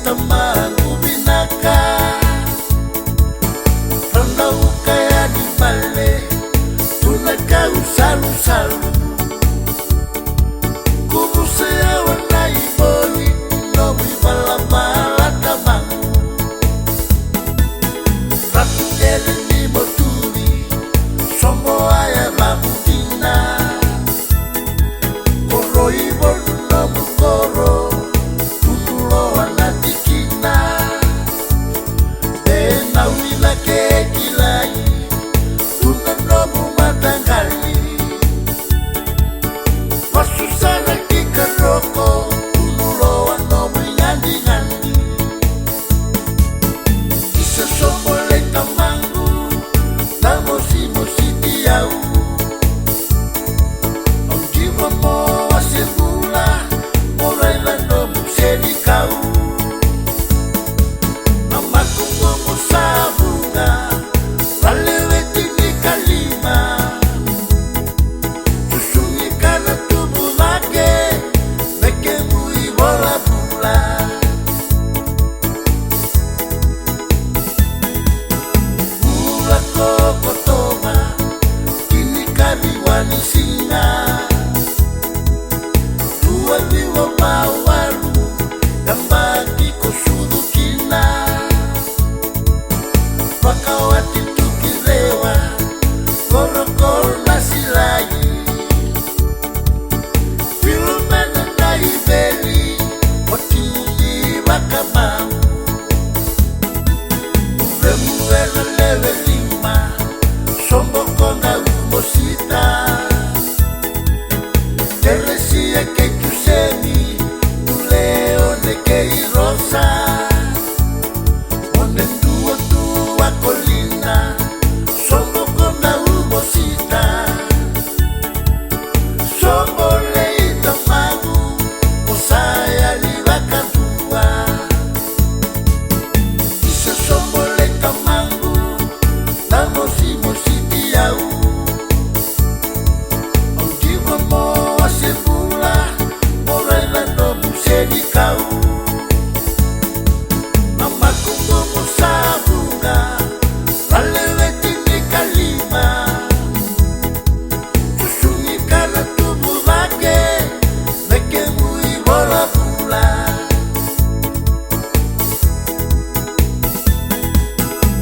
tamangu binaka Randau kaya di bale Tunakau salu-salu Kubusea wana iboni Nobu bala-bala tamangu Ratu jere ni moturi Sombo aya babutina Koro ibonu nobu koro Wani singa Dua liwa mawalu Dambaki kusudu kina Wakawati tukilewa Korokoro nasilayi Filumena na ibeli Watimuni wakamau Uwe lewe lima Sombo konga umosita Teresia que tu semi Tu leone que rosa Onen duo tua colina Somos con la humosita Somos leita magu Osaya li vacatua Isa somos leita magu Damos imositi au Kau Mama kungumu sabunga Laleweti ni kalima Susungi kana tubu lake Meke mui bola pula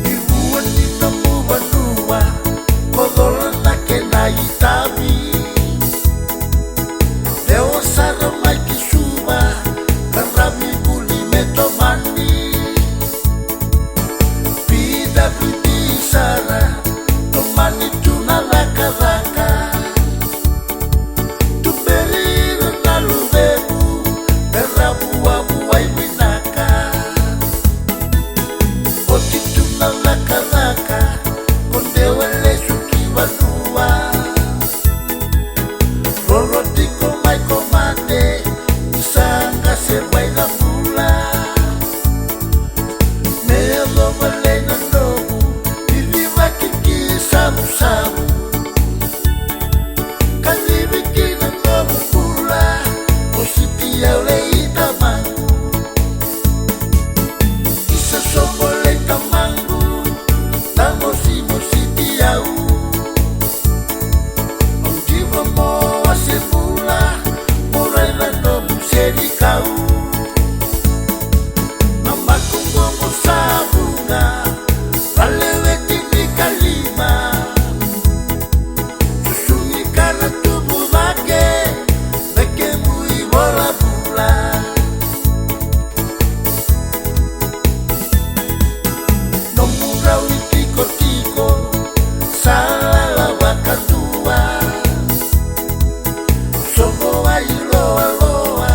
Ibuwa nina mubanua Kodola nake na itabi Leo sara maiki suba Rami buli meto mandi Pida piti sana Tomani tuna raka-raka Tumberi na lubebu Berabu-abu-wai minaka Oti tuna raka-raka Kondewele suki wanua Rorotiko mai komande Isanga serwai na mula Melo malena nobu Iliva kiki sabu-sabu Kalibi kina nobu mula Ositi ya leita mangu Isa sombo leita mangu Tamosi mositi yau Onjiwa mo asemula Moraila nobu seri kau Mama kungumu sabunga Laleweti ni kalima Susungi kana tubu lake Meke mui bola pula Nomura witiko-tiko Salala wakandua Sogo wa iloa-loa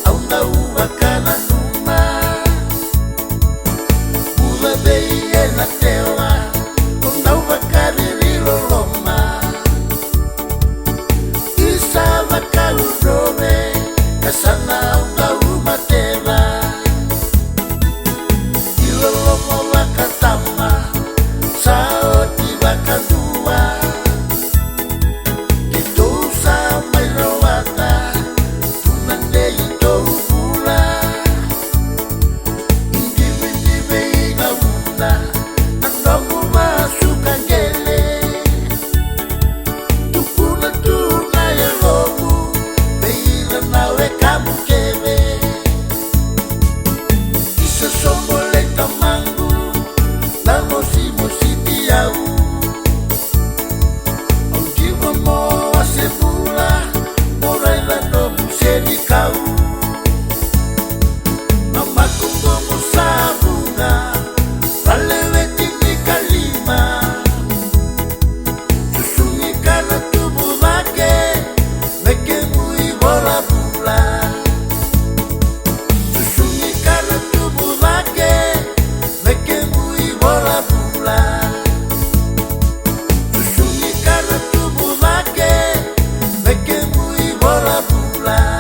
Auna uwa kana numa Ula beye na tewa Una uwa kariri loma Isa waka urobe Kasana auna uma tewa Ilolomo wakatama Saoti wakandua Itu sama ilowata Tunande ito ubula pulang.